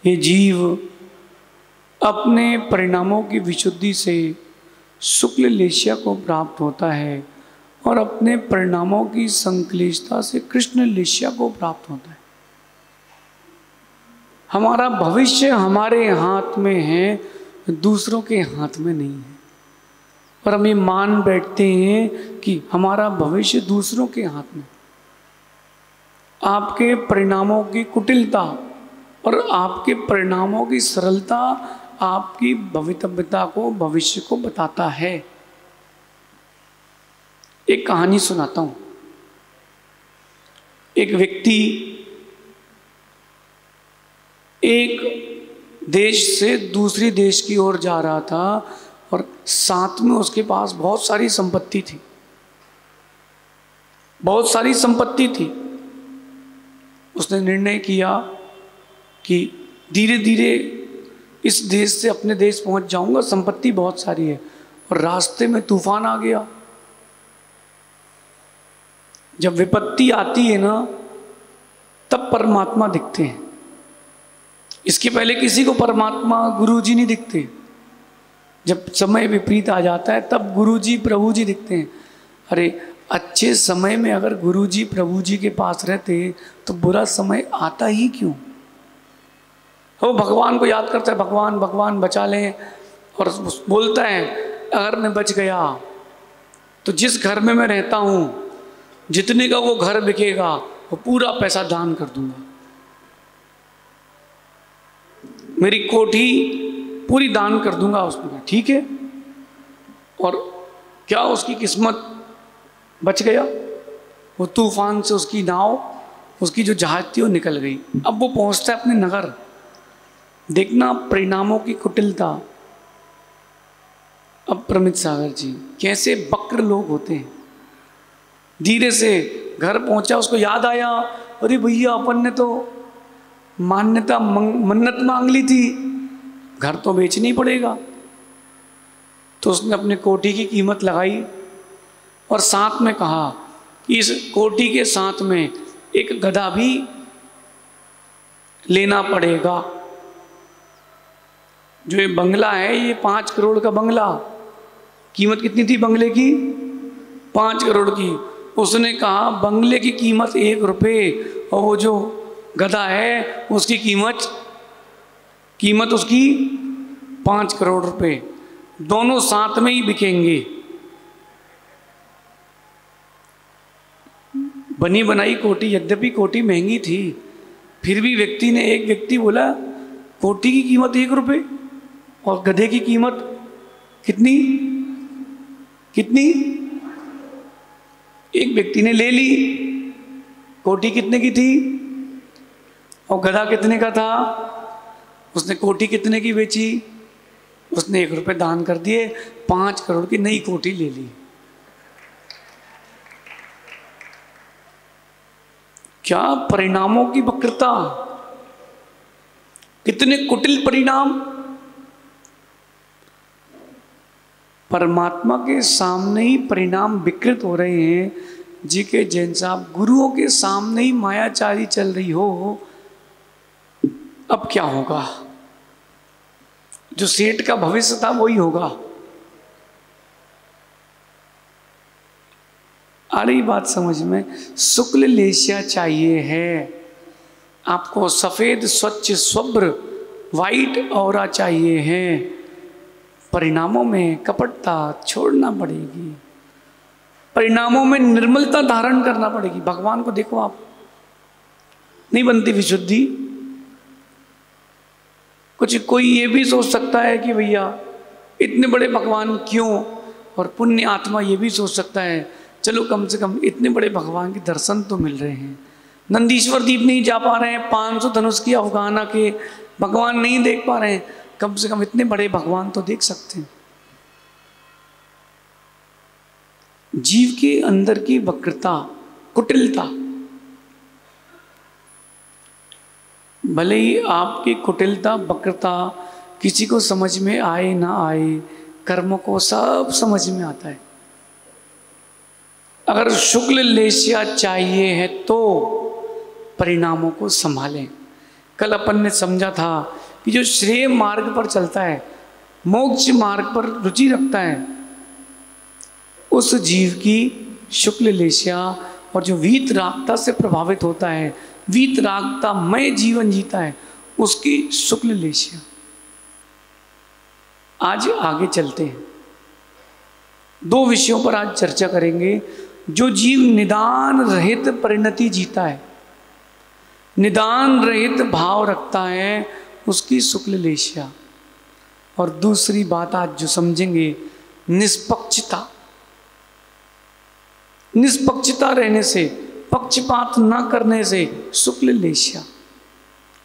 ये जीव अपने परिणामों की विशुद्धि से शुक्ल लेशिया को प्राप्त होता है और अपने परिणामों की संक्लिष्टता से कृष्ण लेशिया को प्राप्त होता है। हमारा भविष्य हमारे हाथ में है, दूसरों के हाथ में नहीं है। पर हम ये मान बैठते हैं कि हमारा भविष्य दूसरों के हाथ में। आपके परिणामों की कुटिलता और आपके परिणामों की सरलता आपकी भवितव्यता को, भविष्य को बताता है। एक कहानी सुनाता हूं। एक व्यक्ति एक देश से दूसरी देश की ओर जा रहा था और साथ में उसके पास बहुत सारी संपत्ति थी, बहुत सारी संपत्ति थी। उसने निर्णय किया कि धीरे धीरे इस देश से अपने देश पहुंच जाऊंगा, संपत्ति बहुत सारी है। और रास्ते में तूफान आ गया। जब विपत्ति आती है ना, तब परमात्मा दिखते हैं। इसके पहले किसी को परमात्मा गुरुजी नहीं दिखते। जब समय विपरीत आ जाता है तब गुरुजी प्रभु जी दिखते हैं। अरे अच्छे समय में अगर गुरुजी प्रभु जी के पास रहते तो बुरा समय आता ही क्यों। वो भगवान को याद करता है, भगवान भगवान बचा लें, और बोलता है अगर मैं बच गया तो जिस घर में मैं रहता हूँ जितने का वो घर बिकेगा वो पूरा पैसा दान कर दूंगा, मेरी कोठी पूरी दान कर दूंगा उसमें। ठीक है। और क्या उसकी किस्मत बच गया। वो तूफान से उसकी नाव, उसकी जो जहाज थी वो निकल गई। अब वो पहुंचता है अपने नगर। देखना परिणामों की कुटिलता। अब प्रमित सागर जी कैसे वक्र लोग होते हैं। धीरे से घर पहुंचा, उसको याद आया अरे भैया अपन ने तो मान्यता मन्नत मांग ली थी, घर तो बेचना ही पड़ेगा। तो उसने अपने कोठी की कीमत लगाई और साथ में कहा कि इस कोठी के साथ में एक गधा भी लेना पड़ेगा। जो ये बंगला है ये 5 करोड़ का बंगला, कीमत कितनी थी बंगले की? 5 करोड़ की। उसने कहा बंगले की कीमत 1 रुपये और वो जो गधा है उसकी कीमत उसकी 5 करोड़ रुपए। दोनों साथ में ही बिकेंगे। बनी बनाई कोठी, यद्यपि कोठी महंगी थी, फिर भी एक व्यक्ति बोला कोठी की कीमत 1 रुपये और गधे की कीमत कितनी? एक व्यक्ति ने ले ली। कोठी कितने की थी और गधा कितने का था? उसने कोठी कितने की बेची? उसने 1 रुपये दान कर दिए, 5 करोड़ की नई कोठी ले ली। क्या परिणामों की वक्रता, कितने कुटिल परिणाम। परमात्मा के सामने ही परिणाम विकृत हो रहे हैं। जी के जैन साहब, गुरुओं के सामने ही मायाचारी चल रही हो, अब क्या होगा? जो सेठ का भविष्य था वही होगा। आ रही बात समझ में? शुक्ल लेशिया चाहिए है आपको, सफेद स्वच्छ शुभ्र वाइट ऑरा चाहिए है। परिणामों में कपटता छोड़ना पड़ेगी, परिणामों में निर्मलता धारण करना पड़ेगी। भगवान को देखो आप, नहीं बनती विशुद्धि। कोई ये भी सोच सकता है कि भैया इतने बड़े भगवान क्यों, और पुण्य आत्मा ये भी सोच सकता है चलो कम से कम इतने बड़े भगवान के दर्शन तो मिल रहे हैं। नंदीश्वर द्वीप नहीं जा पा रहे हैं, 500 धनुष की अफगाना के भगवान नहीं देख पा रहे हैं, कम से कम इतने बड़े भगवान तो देख सकते हैं। जीव के अंदर की वक्रता, कुटिलता, भले ही आपकी कुटिलता वक्रता किसी को समझ में आए ना आए, कर्मों को सब समझ में आता है। अगर शुक्ल लेशिया चाहिए है तो परिणामों को संभालें। कल अपन ने समझा था कि जो श्रेय मार्ग पर चलता है, मोक्ष मार्ग पर रुचि रखता है, उस जीव की शुक्ल लेशिया, और जो वीतरागता से प्रभावित होता है, वीतरागता मय जीवन जीता है, उसकी शुक्ल लेशिया। आज आगे चलते हैं, दो विषयों पर आज चर्चा करेंगे। जो जीव निदान रहित परिणति जीता है, निदान रहित भाव रखता है, उसकी शुक्ल लेशिया। और दूसरी बात आज जो समझेंगे, निष्पक्षता। निष्पक्षता रहने से, पक्षपात न करने से शुक्ल लेशिया।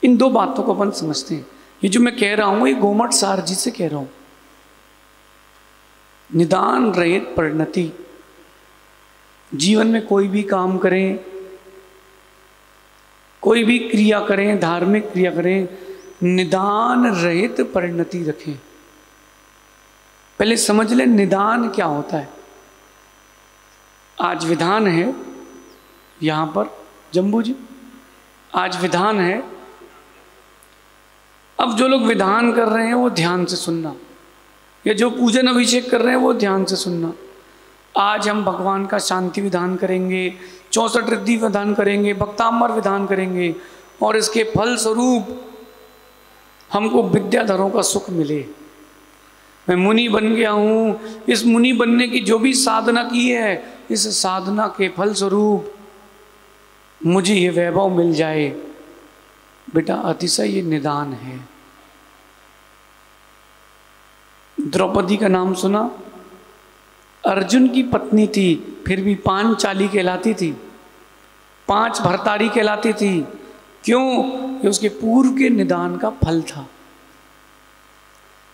इन दो बातों को अपन समझते हैं। ये जो मैं कह रहा हूं, ये गोमट सार जी से कह रहा हूं। निदान रहित परिणति, जीवन में कोई भी काम करें, कोई भी क्रिया करें, धार्मिक क्रिया करें, निदान रहित परिणति रखें। पहले समझ लें निदान क्या होता है। आज विधान है यहां पर, जम्बू जी, आज विधान है। अब जो लोग विधान कर रहे हैं वो ध्यान से सुनना, या जो पूजन अभिषेक कर रहे हैं वो ध्यान से सुनना। आज हम भगवान का शांति विधान करेंगे, 64 रिद्धि विधान करेंगे, भक्तांबर विधान करेंगे, और इसके फल स्वरूप हमको विद्याधरों का सुख मिले। मैं मुनि बन गया हूँ, इस मुनि बनने की जो भी साधना की है, इस साधना के फल स्वरूप मुझे ये वैभव मिल जाए। बेटा अतिशय ये निदान है। द्रौपदी का नाम सुना? अर्जुन की पत्नी थी, फिर भी पांचाली कहलाती थी, 5 भरतारी कहलाती थी। क्यों? ये उसके पूर्व के निदान का फल था।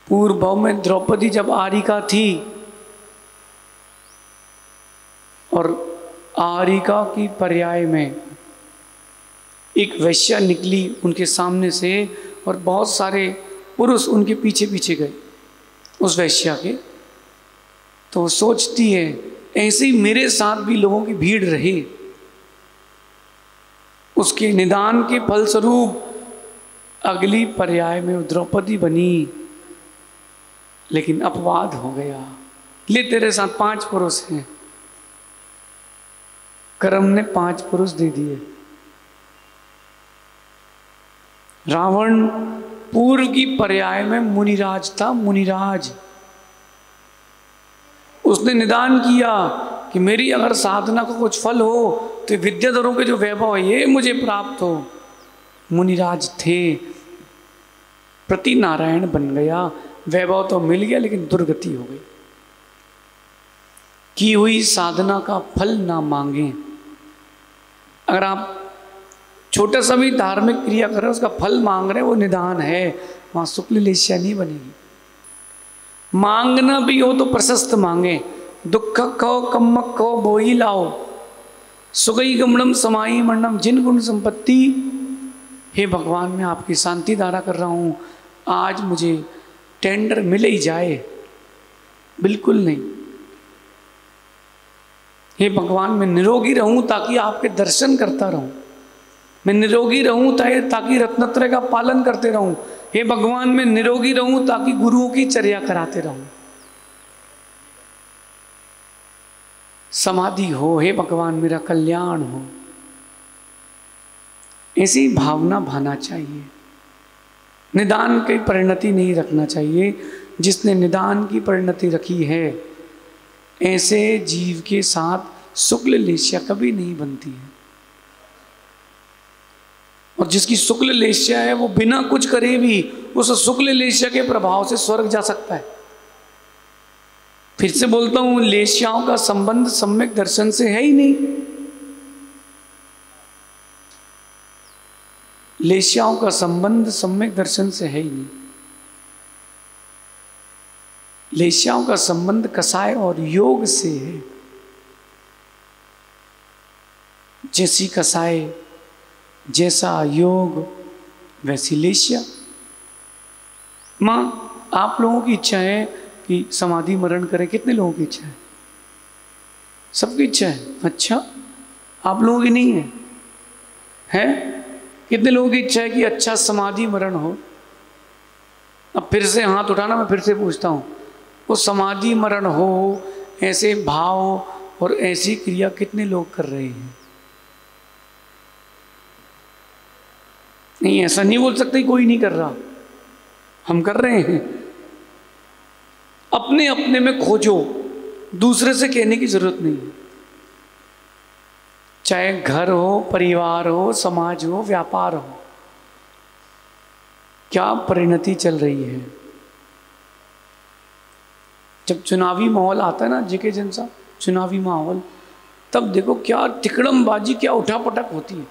पूर्व भाव में द्रौपदी जब आरिका थी, और आरिका की पर्याय में एक वैश्या निकली उनके सामने से, और बहुत सारे पुरुष उनके पीछे पीछे गए उस वैश्या के। तो वो सोचती है ऐसे ही मेरे साथ भी लोगों की भीड़ रहे। उसके निदान के फलस्वरूप अगली पर्याय में द्रौपदी बनी, लेकिन अपवाद हो गया। ले तेरे साथ 5 पुरुष हैं, कर्म ने 5 पुरुष दे दिए। रावण पूर्व की पर्याय में मुनिराज था, मुनिराज। उसने निदान किया कि मेरी अगर साधना को कुछ फल हो तो विद्याधरों के जो वैभव है ये मुझे प्राप्त हो। मुनिराज थे, प्रति नारायण बन गया, वैभव तो मिल गया लेकिन दुर्गति हो गई। की हुई साधना का फल ना मांगे। अगर आप छोटा सा भी धार्मिक क्रिया कर रहे हैं, उसका फल मांग रहे हैं, वो निदान है, वहां शुक्ल लेशिया नहीं बनेगी। मांगना भी हो तो प्रशस्त मांगे। दुख कहो कम्मक कहो बोही लाओ, सुगई गमनम समाई मंडम जिन गुण संपत्ति। हे भगवान, मैं आपकी शांति धारा कर रहा हूँ, आज मुझे टेंडर मिल ही जाए, बिल्कुल नहीं। हे भगवान, मैं निरोगी रहूं ताकि आपके दर्शन करता रहूं, मैं निरोगी रहूं ताकि रत्नत्रय का पालन करते रहूं। हे भगवान, मैं निरोगी रहूं ताकि गुरुओं की चर्या कराते रहूं। समाधि हो, हे भगवान मेरा कल्याण हो, ऐसी भावना भाना चाहिए। निदान की परिणति नहीं रखना चाहिए। जिसने निदान की परिणति रखी है, ऐसे जीव के साथ शुक्ल लेशिया कभी नहीं बनती है। और जिसकी शुक्ल लेशिया है, वो बिना कुछ करे भी उस शुक्ल लेशिया के प्रभाव से स्वर्ग जा सकता है। फिर से बोलता हूं, लेशियाओं का संबंध सम्यक दर्शन से है ही नहीं। लेशियाओं का संबंध सम्यक दर्शन से है ही नहीं। लेशियाओं का संबंध कसाय और योग से है। जैसी कसाय, जैसा योग, वैसी लेशिया। मां, आप लोगों की इच्छा है कि समाधि मरण करें? कितने लोगों की इच्छा है? सबकी इच्छा है। अच्छा, आप लोगों की नहीं है? है? कितने लोगों की इच्छा है कि अच्छा समाधि मरण हो? अब फिर से हाथ उठाना, मैं फिर से पूछता हूँ, वो समाधि मरण हो, ऐसे भाव और ऐसी क्रिया कितने लोग कर रहे हैं? नहीं, ऐसा नहीं बोल सकते कोई नहीं कर रहा, हम कर रहे हैं। अपने अपने में खोजो, दूसरे से कहने की जरूरत नहीं है। चाहे घर हो, परिवार हो, समाज हो, व्यापार हो, क्या परिणति चल रही है। जब चुनावी माहौल आता है ना, जेके जैसा चुनावी माहौल, तब देखो क्या तिकड़मबाजी, क्या उठापटक होती है।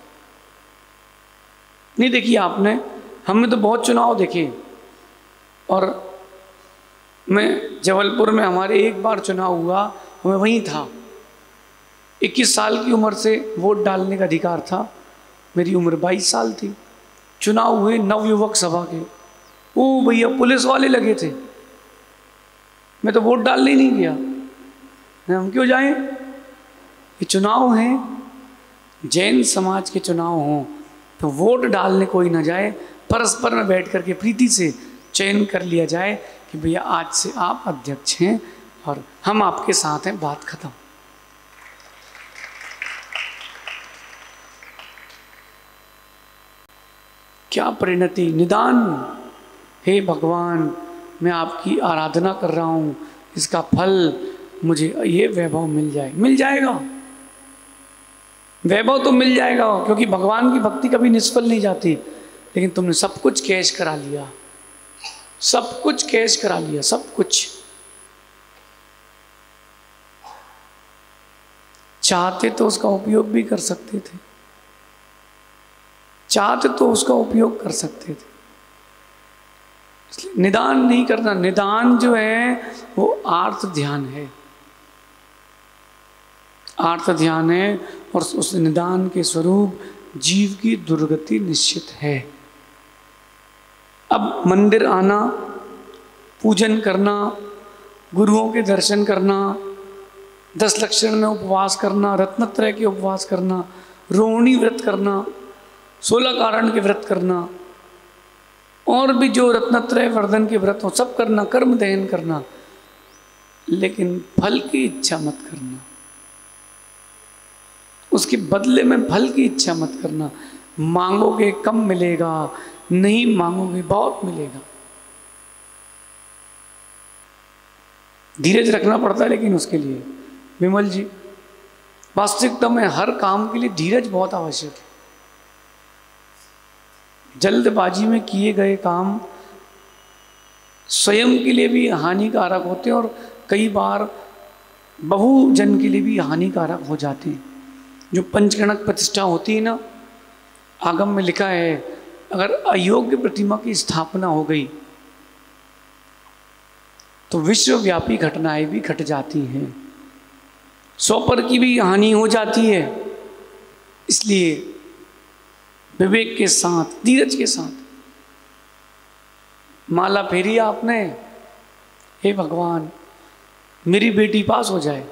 नहीं देखिए आपने, हमने तो बहुत चुनाव देखे, और मैं जबलपुर में हमारे एक बार चुनाव हुआ, मैं वहीं था। 21 साल की उम्र से वोट डालने का अधिकार था, मेरी उम्र 22 साल थी। चुनाव हुए नवयुवक सभा के, ओ भैया पुलिस वाले लगे थे, मैं तो वोट डालने ही नहीं गया। हम क्यों जाएं? ये चुनाव हैं, जैन समाज के चुनाव हों तो वोट डालने कोई ना जाए, परस्पर में बैठ करके प्रीति से चयन कर लिया जाए कि भैया आज से आप अध्यक्ष हैं और हम आपके साथ हैं, बात खत्म। क्या परिणति, निदान। हे भगवान, मैं आपकी आराधना कर रहा हूँ, इसका फल मुझे ये वैभव मिल जाए, मिल जाएगा। वैभव तो मिल जाएगा, क्योंकि भगवान की भक्ति कभी निष्फल नहीं जाती। लेकिन तुमने सब कुछ कैश करा लिया, सब कुछ कैश करा लिया, सब कुछ। चाहते तो उसका उपयोग भी कर सकते थे, चाहते तो उसका उपयोग कर सकते थे। इसलिए निदान नहीं करना। निदान जो है वो आर्त ध्यान है, आर्त ध्यान है, और उस निदान के स्वरूप जीव की दुर्गति निश्चित है। अब मंदिर आना, पूजन करना, गुरुओं के दर्शन करना, 10 लक्षण में उपवास करना, रत्नत्रय के उपवास करना, रोहिणी व्रत करना, 16 कारण के व्रत करना, और भी जो रत्नत्रय वर्धन के व्रत हो सब करना, कर्म दहन करना, लेकिन फल की इच्छा मत करना। उसके बदले में फल की इच्छा मत करना। मांगोगे कम मिलेगा, नहीं मांगोगे बहुत मिलेगा। धीरज रखना पड़ता है लेकिन उसके लिए, विमल जी, वास्तविकता में हर काम के लिए धीरज बहुत आवश्यक है। जल्दबाजी में किए गए काम स्वयं के लिए भी हानिकारक होते हैं और कई बार बहुजन के लिए भी हानिकारक हो जाते हैं। जो पंचगणक प्रतिष्ठा होती है ना, आगम में लिखा है, अगर अयोग्य प्रतिमा की स्थापना हो गई तो विश्वव्यापी घटनाएं भी घट जाती हैं, 100 पर की भी हानि हो जाती है। इसलिए विवेक के साथ, धीरज के साथ माला फेरी आपने, हे भगवान मेरी बेटी पास हो जाए,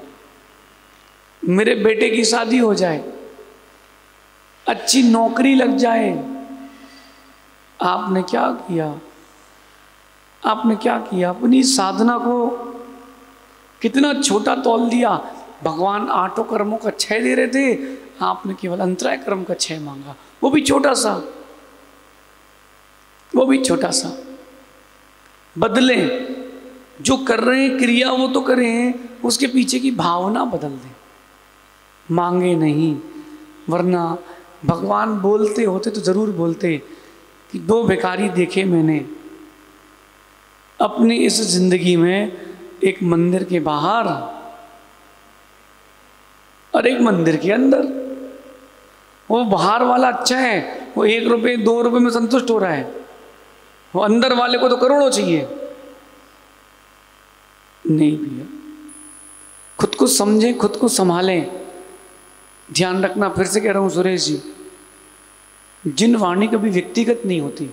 मेरे बेटे की शादी हो जाए, अच्छी नौकरी लग जाए। आपने क्या किया? आपने क्या किया? अपनी साधना को कितना छोटा तौल दिया। भगवान 8 कर्मों का 6 दे रहे थे, आपने केवल अंतराय कर्म का 6 मांगा, वो भी छोटा सा, वो भी छोटा सा। बदलें, जो कर रहे हैं क्रिया वो तो करें, उसके पीछे की भावना बदल दें। मांगे नहीं, वरना भगवान बोलते होते तो जरूर बोलते कि 2 भिखारी देखे मैंने अपनी इस जिंदगी में, एक मंदिर के बाहर और एक मंदिर के अंदर। वो बाहर वाला अच्छा है, वो 1 रुपये 2 रुपये में संतुष्ट हो रहा है, वो अंदर वाले को तो करोड़ों चाहिए। नहीं भैया, खुद को समझें, खुद को संभालें। ध्यान रखना, फिर से कह रहा हूं सुरेश जी, जिन वाणी कभी व्यक्तिगत नहीं होती।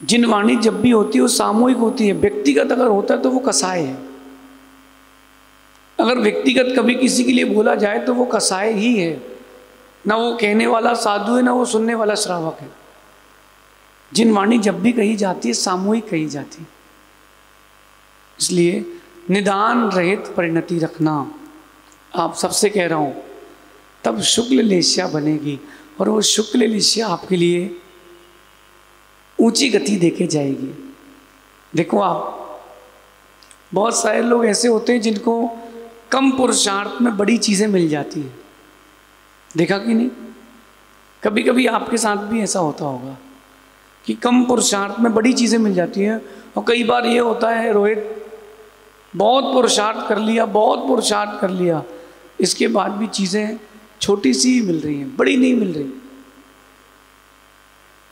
जिन वाणी जब भी होती है वो सामूहिक होती है। व्यक्तिगत अगर होता है तो वो कसाय है। अगर व्यक्तिगत कभी किसी के लिए बोला जाए तो वो कसाय ही है। ना वो कहने वाला साधु है, ना वो सुनने वाला श्रावक है। जिन वाणी जब भी कही जाती है सामूहिक कही जाती है। इसलिए निदान रहित परिणति रखना, आप सबसे कह रहा हूं, तब शुक्ल लेस्या बनेगी और वो शुक्ल लेस्या आपके लिए ऊंची गति देके जाएगी। देखो आप, बहुत सारे लोग ऐसे होते हैं जिनको कम पुरुषार्थ में बड़ी चीजें मिल जाती हैं, देखा कि नहीं? कभी कभी आपके साथ भी ऐसा होता होगा कि कम पुरुषार्थ में बड़ी चीजें मिल जाती हैं। और कई बार ये होता है, रोहित बहुत पुरुषार्थ कर लिया, बहुत पुरुषार्थ कर लिया, इसके बाद भी चीजें छोटी सी ही मिल रही हैं, बड़ी नहीं मिल रही।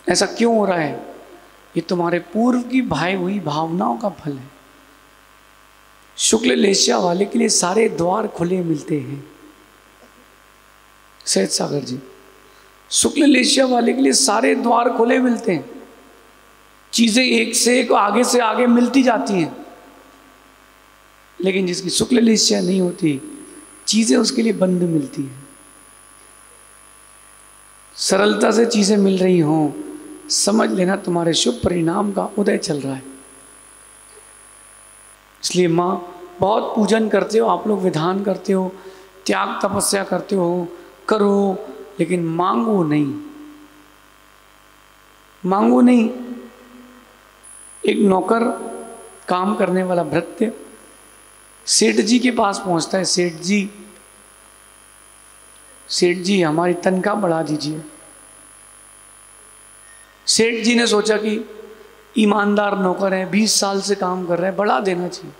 ऐसा क्यों हो रहा है? ये तुम्हारे पूर्व की भाई हुई भावनाओं का फल है। शुक्ल लेस्या वाले के लिए सारे द्वार खुले मिलते हैं। सहज सागर जी, शुक्ल लेस्या वाले के लिए सारे द्वार खुले मिलते हैं, चीजें एक से एक आगे से आगे मिलती जाती हैं। लेकिन जिसकी शुक्ल लेस्या नहीं होती, चीजें उसके लिए बंद मिलती हैं। सरलता से चीजें मिल रही हों, समझ लेना तुम्हारे शुभ परिणाम का उदय चल रहा है। इसलिए माँ, बहुत पूजन करते हो आप लोग, विधान करते हो, त्याग तपस्या करते हो, करो, लेकिन मांगो नहीं, मांगो नहीं। एक नौकर, काम करने वाला भृत्य सेठ जी के पास पहुंचता है। सेठ जी हमारी तनख्वाह बढ़ा दीजिए। सेठ जी ने सोचा कि ईमानदार नौकर है, 20 साल से काम कर रहा है, बढ़ा देना चाहिए।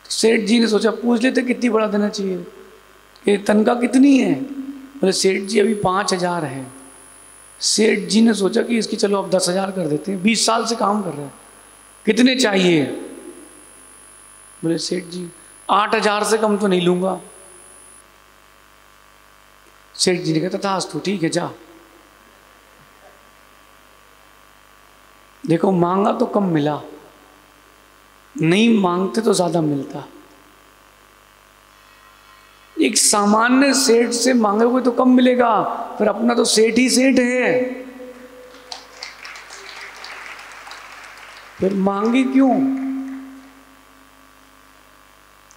तो सेठ जी ने सोचा, पूछ लेते कितनी बढ़ा देना चाहिए, कि तनख्वाह कितनी है? बोले सेठ जी अभी 5,000 है। सेठ जी ने सोचा कि इसकी चलो अब 10,000 कर देते हैं, 20 साल से काम कर रहे हैं, कितने चाहिए? बोले सेठ जी 8,000 से कम तो नहीं लूंगा। सेठ जी ने कहा तथास्तु, ठीक है जा। देखो, मांगा तो कम मिला, नहीं मांगते तो ज्यादा मिलता। एक सामान्य सेठ से मांगोगे तो कम मिलेगा, फिर अपना तो सेठ ही सेठ है, फिर मांगे क्यों?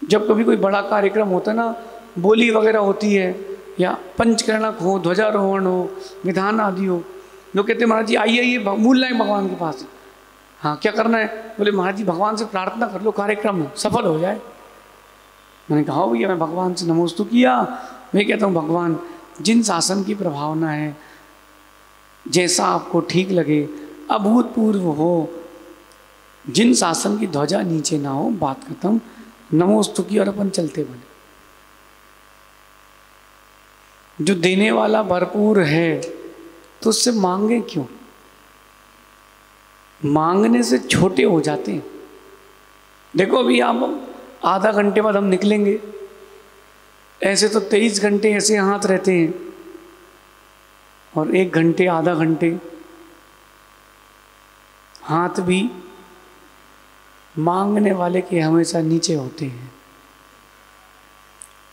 जब कभी कोई बड़ा कार्यक्रम होता है ना, बोली वगैरह होती है, या पंचकर्णक हो, ध्वजारोहण हो, विधान आदि हो, लोग कहते हैं महाराज जी आइए आइए मूल लाए भगवान के पास। हाँ, क्या करना है? बोले महाराज जी भगवान से प्रार्थना कर लो, कार्यक्रम सफल हो जाए। मैंने कहा भैया, मैं भगवान से नमोस्तु किया। मैं कहता हूँ भगवान, जिन शासन की प्रभावना है, जैसा आपको ठीक लगे, अभूतपूर्व हो, जिन शासन की ध्वजा नीचे ना हो, बात खत्म, नमोस्तु की और अपन चलते बने। जो देने वाला भरपूर है तो उससे मांगे क्यों? मांगने से छोटे हो जाते हैं। देखो अभी आप आधा घंटे बाद हम निकलेंगे, ऐसे तो 23 घंटे ऐसे हाथ रहते हैं, और 1 घंटे आधा घंटे हाथ भी मांगने वाले के हमेशा नीचे होते हैं।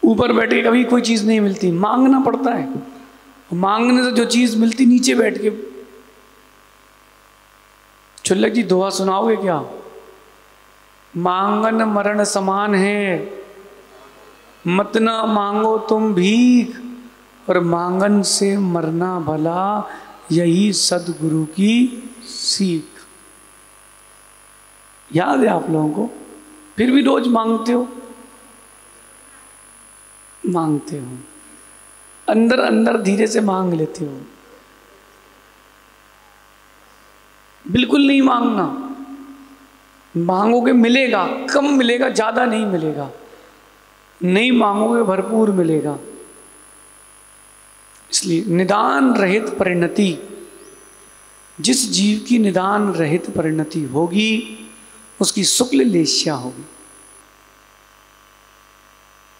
ऊपर बैठ के कभी कोई चीज़ नहीं मिलती, मांगना पड़ता है। मांगने से जो चीज़ मिलती, नीचे बैठ के। चुल्लक जी दुआ सुनाओगे क्या? मांगन मरण समान है, मत ना मांगो तुम भीख, और मांगन से मरना भला, यही सदगुरु की सीख। याद है आप लोगों को? फिर भी रोज मांगते हो, मांगते हो, अंदर अंदर धीरे से मांग लेते हो। बिल्कुल नहीं मांगना, मांगोगे मिलेगा, कम मिलेगा, ज्यादा नहीं मिलेगा। नहीं मांगोगे भरपूर मिलेगा। इसलिए निदान रहित परिणति, जिस जीव की निदान रहित परिणति होगी उसकी शुक्ल लेस्या होगी।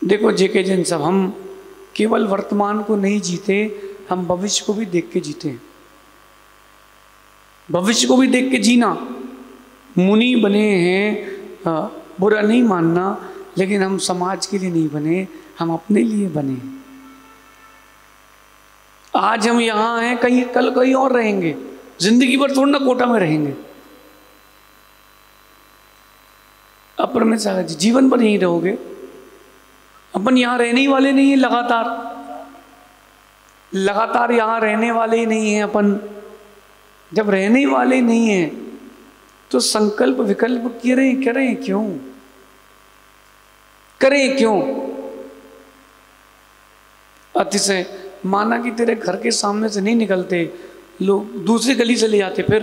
देखो जेके जन सब, हम केवल वर्तमान को नहीं जीते, हम भविष्य को भी देख के जीते हैं। भविष्य को भी देख के जीना। मुनि बने हैं, बुरा नहीं मानना, लेकिन हम समाज के लिए नहीं बने, हम अपने लिए बने। आज हम यहाँ हैं, कहीं कल कहीं और रहेंगे, जिंदगी भर थोड़ा ना कोटा में रहेंगे। अपरमित सागर जी, जीवन भर यहीं रहोगे। अपन यहाँ रहने ही वाले नहीं है, लगातार यहाँ रहने वाले ही नहीं है अपन। जब रहने ही वाले नहीं है तो संकल्प विकल्प करें क्यों? अतिशय माना कि तेरे घर के सामने से नहीं निकलते, लोग दूसरी गली से ले जाते, फिर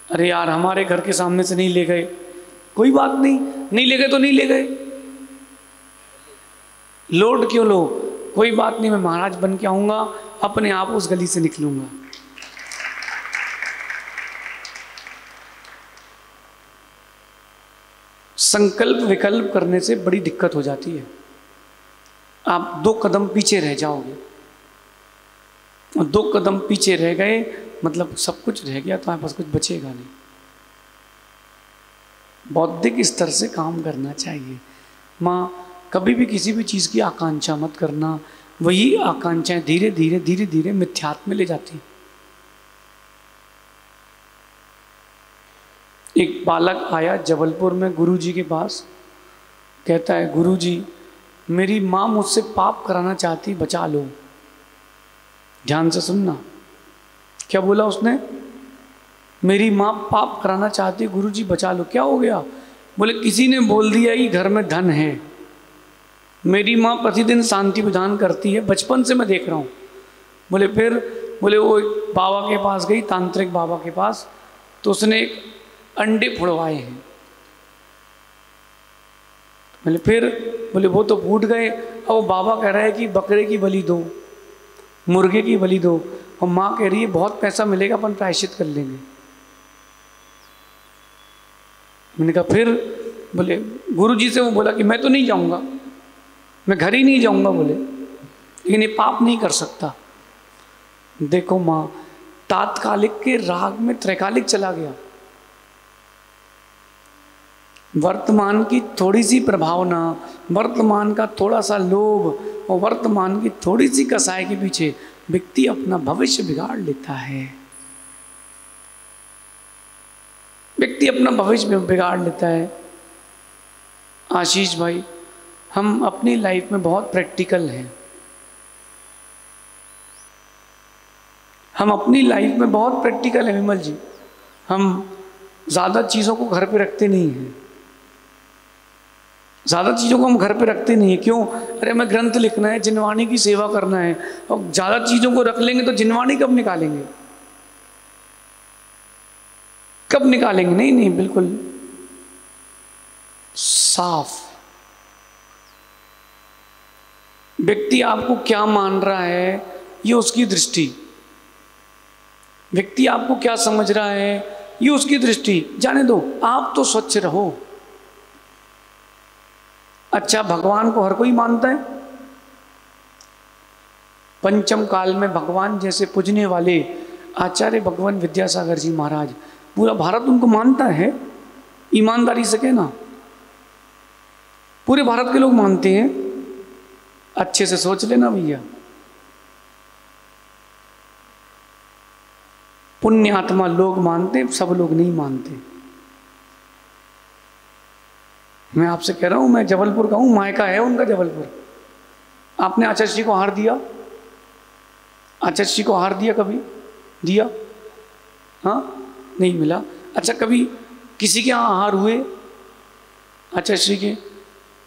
अरे यार हमारे घर के सामने से नहीं ले गए, कोई बात नहीं ले गए तो नहीं ले गए, लोड क्यों लो, कोई बात नहीं, मैं महाराज बन के आऊंगा, अपने आप उस गली से निकलूंगा। संकल्प विकल्प करने से बड़ी दिक्कत हो जाती है। आप 2 कदम पीछे रह जाओगे, और 2 कदम पीछे रह गए मतलब सब कुछ रह गया, तो आपके पास कुछ बचेगा नहीं। बौद्धिक स्तर से काम करना चाहिए। माँ, कभी भी किसी भी चीज़ की आकांक्षा मत करना, वही आकांक्षाएं धीरे धीरे मिथ्यात्व में ले जाती। एक बालक आया जबलपुर में गुरुजी के पास, कहता है गुरुजी मेरी माँ मुझसे पाप कराना चाहती, बचा लो। ध्यान से सुनना, क्या बोला उसने? मेरी माँ पाप कराना चाहती, गुरुजी बचा लो। क्या हो गया? बोले किसी ने बोल दिया कि घर में धन है। मेरी माँ प्रतिदिन शांति विधान करती है, बचपन से मैं देख रहा हूँ। बोले फिर? बोले वो बाबा के पास गई, तांत्रिक बाबा के पास, तो उसने एक अंडे फुड़वाए हैं। बोले फिर? बोले वो तो फूट गए। अब वो बाबा कह रहा है कि बकरे की बलि दो, मुर्गे की बलि दो, और माँ कह रही है बहुत पैसा मिलेगा, अपन प्रायश्चित कर लेंगे। मैंने कहा फिर? बोले गुरुजी से वो बोला कि मैं तो नहीं जाऊंगा, मैं घर ही नहीं जाऊंगा। बोले लेकिन ये पाप नहीं कर सकता। देखो माँ, तात्कालिक के राग में त्रैकालिक चला गया। वर्तमान की थोड़ी सी प्रभावना, वर्तमान का थोड़ा सा लोभ और वर्तमान की थोड़ी सी कसाई के पीछे व्यक्ति अपना भविष्य बिगाड़ लेता है। व्यक्ति अपना भविष्य बिगाड़ लेता है। आशीष भाई, हम अपनी लाइफ में बहुत प्रैक्टिकल हैं। हम अपनी लाइफ में बहुत प्रैक्टिकल हैं विमल जी। हम ज़्यादा चीज़ों को घर पे रखते नहीं हैं। ज़्यादा चीज़ों को हम घर पे रखते नहीं हैं। क्यों? अरे हमें ग्रंथ लिखना है, जिनवाणी की सेवा करना है, और ज़्यादा चीज़ों को रख लेंगे तो जिनवाणी कब निकालेंगे? कब निकालेंगे? नहीं, बिल्कुल साफ। व्यक्ति आपको क्या मान रहा है ये उसकी दृष्टि, व्यक्ति आपको क्या समझ रहा है ये उसकी दृष्टि। जाने दो, आप तो स्वच्छ रहो। अच्छा, भगवान को हर कोई मानता है। पंचम काल में भगवान जैसे पूजने वाले आचार्य भगवान विद्यासागर जी महाराज, पूरा भारत उनको मानता है। ईमानदारी से कहना, पूरे भारत के लोग मानते हैं। अच्छे से सोच लेना भैया। पुण्यात्मा लोग मानते, सब लोग नहीं मानते। मैं आपसे कह रहा हूं, मैं जबलपुर का हूं, मायका है उनका जबलपुर। आपने आचार्य जी को हार दिया? आचार्य जी को हार दिया कभी? दिया? हाँ, नहीं मिला। अच्छा, कभी किसी के यहाँ हार हुए आचार्य जी के?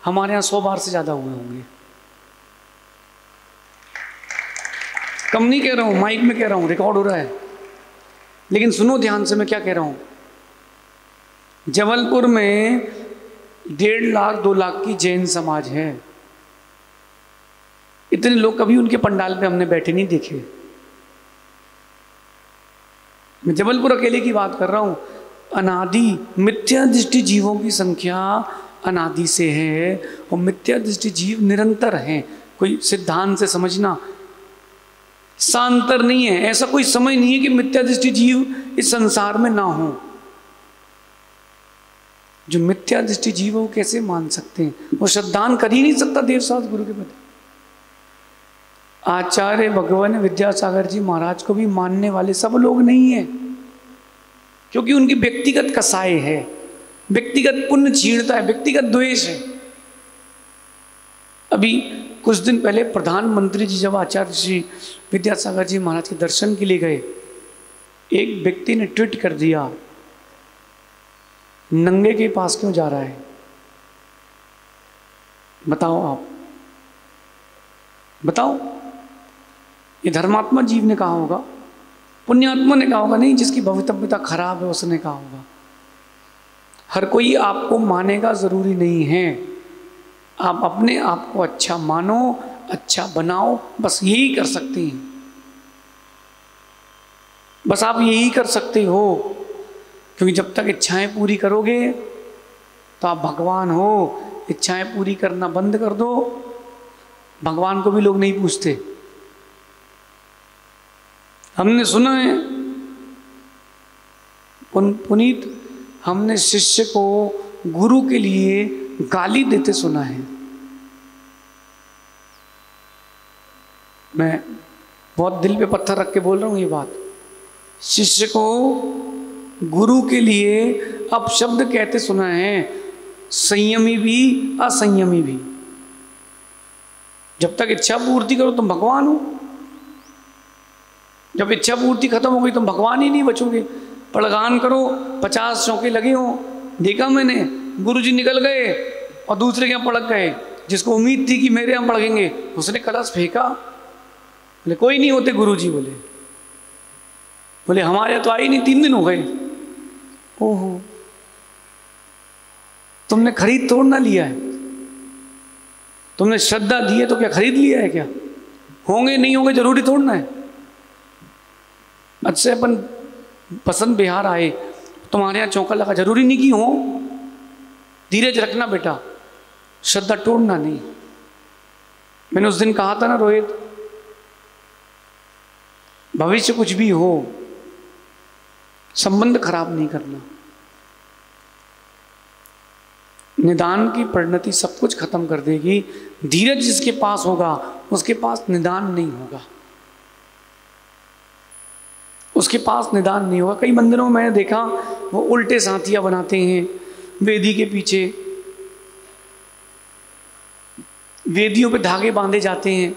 हमारे यहाँ 100 बार से ज्यादा हुए होंगे। कम नहीं कह रहा हूं, माइक में कह रहा हूं, रिकॉर्ड हो रहा है। लेकिन सुनो ध्यान से मैं क्या कह रहा हूं। जबलपुर में 1.5 लाख 2 लाख की जैन समाज है। इतने लोग कभी उनके पंडाल पे हमने बैठे नहीं देखे। मैं जबलपुर अकेले की बात कर रहा हूं। अनादि मिथ्या दृष्टि जीवों की संख्या अनादि से है, और मिथ्या दृष्टि जीव निरंतर हैं। कोई सिद्धांत से समझना, सांतर नहीं है। ऐसा कोई समय नहीं है कि मिथ्या दृष्टि जीव इस संसार में ना हो। जो मिथ्या दृष्टि जीव वो कैसे मान सकते हैं? वो श्रद्धान कर ही नहीं सकता देव साथ गुरु के प्रति। आचार्य भगवान विद्यासागर जी महाराज को भी मानने वाले सब लोग नहीं है, क्योंकि उनकी व्यक्तिगत कसाई है, व्यक्तिगत पुण्य छीणता है, व्यक्तिगत द्वेष है। अभी कुछ दिन पहले प्रधानमंत्री जी जब आचार्य श्री विद्यासागर जी महाराज के दर्शन के लिए गए, एक व्यक्ति ने ट्वीट कर दिया, नंगे के पास क्यों जा रहा है? बताओ आप, बताओ। ये धर्मात्मा जीव ने कहा होगा, पुण्यात्मा ने कहा होगा? नहीं, जिसकी भवितव्यता खराब है उसने कहा होगा। हर कोई आपको मानेगा जरूरी नहीं है, आप अपने आप को अच्छा मानो, अच्छा बनाओ, बस यही कर सकते हैं, बस आप यही कर सकते हो। क्योंकि जब तक इच्छाएं पूरी करोगे तो आप भगवान हो, इच्छाएं पूरी करना बंद कर दो, भगवान को भी लोग नहीं पूछते। हमने सुना है पुनीत, हमने शिष्य को गुरु के लिए गाली देते सुना है। मैं बहुत दिल पे पत्थर रख के बोल रहा हूं ये बात। शिष्य को गुरु के लिए अपशब्द कहते सुना है, संयमी भी असंयमी भी। जब तक इच्छा पूर्ति करो तुम भगवान हो, जब इच्छा पूर्ति खत्म हो गई तुम भगवान ही नहीं बचोगे। पड़गान करो, 50 चौके लगे हो, देखा मैंने, गुरुजी निकल गए और दूसरे के यहाँ पड़क गए। जिसको उम्मीद थी कि मेरे यहाँ पड़केंगे उसने कलश फेंका, बोले कोई नहीं होते गुरुजी, बोले हमारे यहाँ तो आई नहीं, 3 दिन हो गए। ओहो, तुमने खरीद तोड़ ना लिया है, तुमने श्रद्धा दी है तो क्या खरीद लिया है क्या? होंगे नहीं होंगे जरूरी तोड़ना है। अच्छे अपन पसंद बिहार आए, तुम्हारे यहाँ चौका लगा, जरूरी नहीं कि हो, धीरज रखना बेटा, श्रद्धा तोड़ना नहीं। मैंने उस दिन कहा था ना रोहित, भविष्य कुछ भी हो संबंध खराब नहीं करना। निदान की परिणति सब कुछ खत्म कर देगी। धीरज जिसके पास होगा उसके पास निदान नहीं होगा, उसके पास निदान नहीं होगा। कई मंदिरों में मैंने देखा वो उल्टे साथियां बनाते हैं, वेदी के पीछे वेदियों पे धागे बांधे जाते हैं,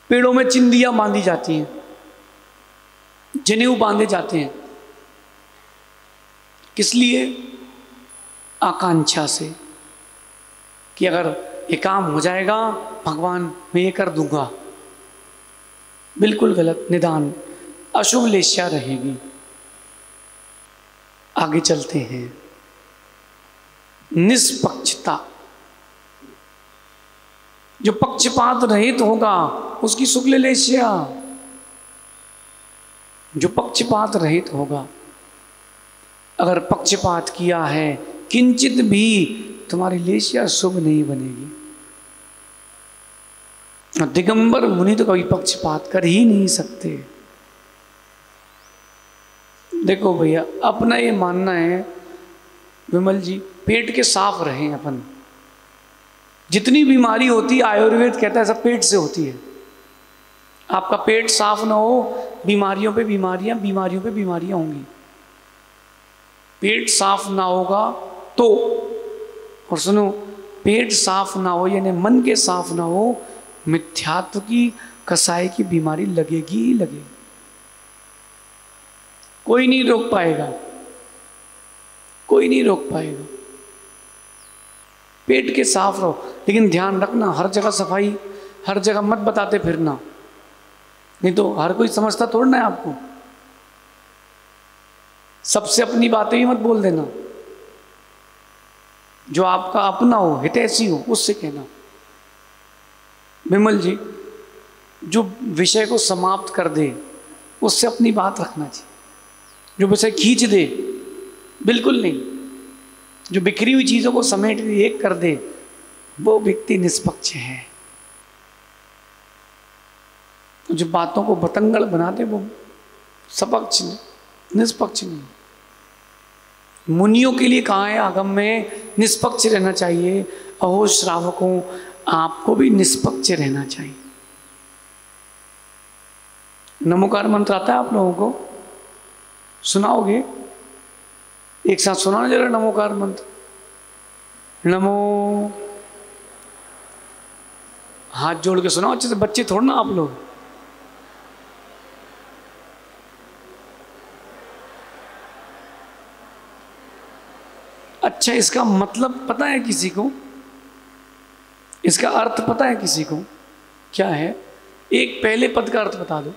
पेड़ों में चिंदियां बांधी जाती हैं, जनेऊ बांधे जाते हैं। किस लिए? आकांक्षा से कि अगर ये काम हो जाएगा भगवान मैं ये कर दूंगा। बिल्कुल गलत। निदान, अशुभ लेस्या रहेगी। आगे चलते हैं। निष्पक्षता, जो पक्षपात रहित होगा उसकी शुक्ल लेस्या, जो पक्षपात रहित होगा। अगर पक्षपात किया है किंचित भी, तुम्हारी लेस्या शुभ नहीं बनेगी। दिगंबर मुनि तो कभी पक्षपात कर ही नहीं सकते। देखो भैया, अपना ये मानना है विमल जी, पेट के साफ रहें अपन। जितनी बीमारी होती है आयुर्वेद कहता है सब पेट से होती है। आपका पेट साफ ना हो, बीमारियों पे बीमारियां, बीमारियों पे बीमारियां होंगी। पेट साफ ना होगा तो, और सुनो, पेट साफ ना हो यानी मन के साफ ना हो, मिथ्यात्व की कसाई की बीमारी लगेगी ही लगेगी। कोई नहीं रोक पाएगा, कोई नहीं रोक पाएगा। पेट के साफ रहो, लेकिन ध्यान रखना हर जगह सफाई, हर जगह मत बताते फिरना, नहीं तो हर कोई समझता तोड़ना है आपको। सबसे अपनी बातें भी मत बोल देना, जो आपका अपना हो, हितैषी हो, उससे कहना। विमल जी, जो विषय को समाप्त कर दे उससे अपनी बात रखना चाहिए। जो विषय खींच दे, बिल्कुल नहीं। जो बिखरी हुई चीजों को समेट एक कर दे, वो व्यक्ति निष्पक्ष है। जो बातों को बतंगड़ बना दे वो सपक्ष नहीं, निष्पक्ष नहीं। मुनियों के लिए कहा है आगम में निष्पक्ष रहना चाहिए। अहो श्रावकों, आपको भी निष्पक्ष रहना चाहिए। नमोकार मंत्र आता है आप लोगों को? सुनाओगे? एक साथ सुनाना जरा नमोकार मंत्र। नमो, हाथ जोड़ के सुनाओ अच्छे से, बच्चे थोड़ा ना आप लोग। अच्छा, इसका मतलब पता है किसी को? इसका अर्थ पता है किसी को क्या है? एक पहले पद का अर्थ बता दो।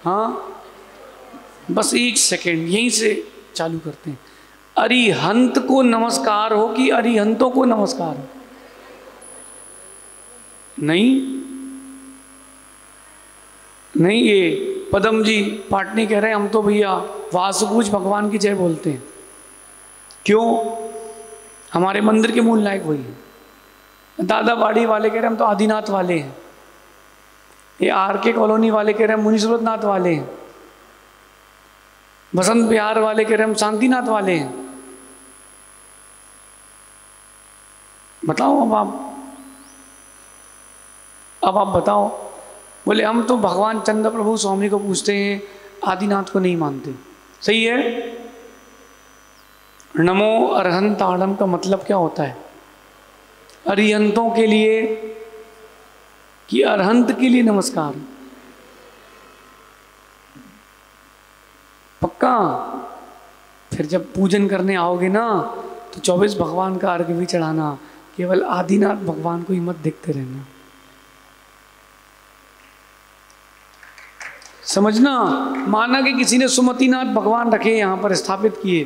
हाँ, बस एक सेकेंड, यहीं से चालू करते हैं। अरिहंत को नमस्कार हो कि अरिहंतों को नमस्कार हो? नहीं, ये पदम जी पाटनी कह रहे हैं हम तो भैया वासुपूज भगवान की जय बोलते हैं। क्यों? हमारे मंदिर के मूल नायक वही है। दादा बाड़ी वाले कह रहे हैं हम तो आदिनाथ वाले हैं। ये आर के कॉलोनी वाले कह रहे हैं मुनीश्वरनाथ वाले हैं। बसंत बिहार वाले कह रहे हैं हम शांतिनाथ वाले हैं। बताओ अब आप बताओ। बोले हम तो भगवान चंद्र प्रभु स्वामी को पूछते हैं, आदिनाथ को नहीं मानते। सही है? नमो अरहंताड़म का मतलब क्या होता है? अरिहंतों के लिए कि अरहंत के लिए नमस्कार? पक्का? फिर जब पूजन करने आओगे ना तो 24 भगवान का अर्घ्य भी चढ़ाना, केवल आदिनाथ भगवान को ही मत देखते रहना। समझना, माना कि किसी ने सुमतिनाथ भगवान रखे यहाँ पर स्थापित किए,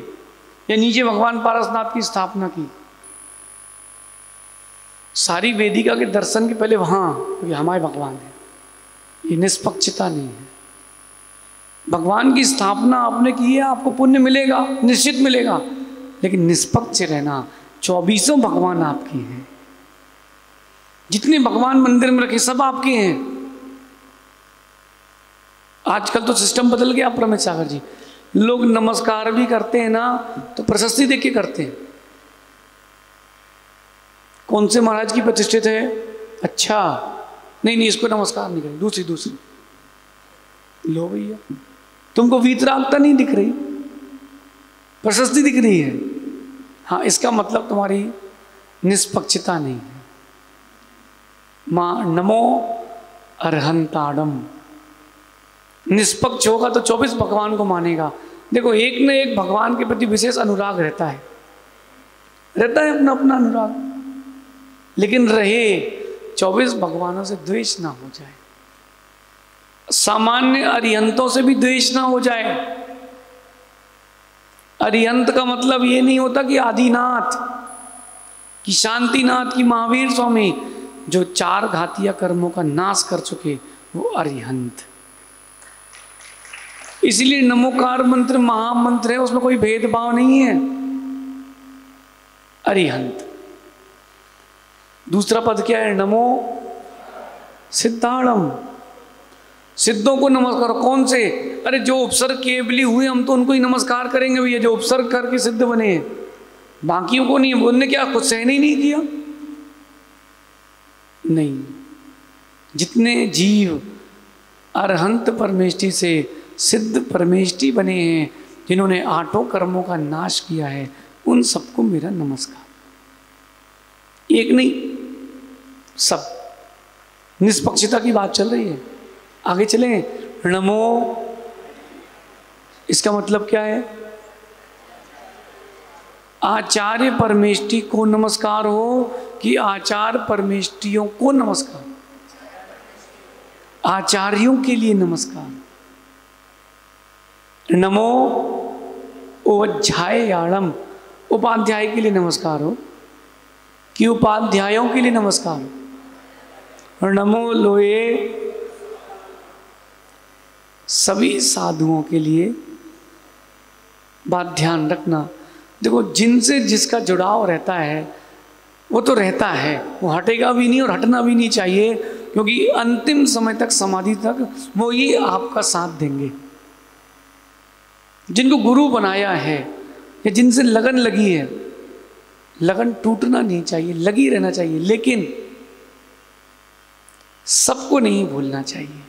या नीचे भगवान पारसनाथ की स्थापना की, सारी वेदिका के दर्शन के पहले वहाँ ये हमारे भगवान है, ये निष्पक्षता नहीं है। भगवान की स्थापना आपने की है, आपको पुण्य मिलेगा, निश्चित मिलेगा, लेकिन निष्पक्ष रहना। 24 भगवान आपके हैं, जितने भगवान मंदिर में रखे सब आपके हैं। आजकल तो सिस्टम बदल गया प्रमेश सागर जी, लोग नमस्कार भी करते हैं ना तो प्रशस्ति देख के करते हैं। कौन से महाराज की प्रतिष्ठित है? अच्छा, नहीं इसको नमस्कार नहीं करें, दूसरी लो भैया, तुमको वीतरागता नहीं दिख रही, प्रशस्ति दिख रही है। हाँ, इसका मतलब तुम्हारी निष्पक्षता नहीं है। मां नमो अरहंताड़म, निष्पक्ष होगा तो 24 भगवान को मानेगा। देखो, एक न एक भगवान के प्रति विशेष अनुराग रहता है अपना अपना अनुराग, लेकिन रहे 24 भगवानों से द्वेष ना हो जाए, सामान्य अरिहंतों से भी द्वेष ना हो जाए। अरिहंत का मतलब ये नहीं होता कि आदिनाथ, कि शांतिनाथ, की महावीर स्वामी, जो 4 घातिया कर्मों का नाश कर चुके, वो अरिहंत। इसलिए नमोकार मंत्र महामंत्र है, उसमें कोई भेदभाव नहीं है। अरिहंत। दूसरा पद क्या है? नमो सिद्धाणम, सिद्धों को नमस्कार। कौन से? अरे जो उपसर्ग केवली हुए हम तो उनको ही नमस्कार करेंगे भैया, जो उपसर्ग करके सिद्ध बने हैं, बाकियों को नहीं। उन्होंने क्या कुछ सहन ही नहीं किया? नहीं, जितने जीव अरहंत परमेष्टि से सिद्ध परमेष्टि बने हैं, जिन्होंने 8 कर्मों का नाश किया है, उन सबको मेरा नमस्कार। एक नहीं, सब। निष्पक्षता की बात चल रही है, आगे चलें। नमो, इसका मतलब क्या है? आचार्य परमेष्टि को नमस्कार हो कि आचार्य परमेष्टियों को नमस्कार? आचार्यों के लिए नमस्कार। नमो ओध्यायाणम, उपाध्याय के लिए नमस्कार हो कि उपाध्यायों के लिए नमस्कार हो। और नमो लोए, सभी साधुओं के लिए। बात ध्यान रखना, देखो जिनसे जिसका जुड़ाव रहता है वो तो रहता है, वो हटेगा भी नहीं और हटना भी नहीं चाहिए, क्योंकि अंतिम समय तक, समाधि तक वो ही आपका साथ देंगे। जिनको गुरु बनाया है या जिनसे लगन लगी है, लगन टूटना नहीं चाहिए, लगी रहना चाहिए, लेकिन सबको नहीं भूलना चाहिए।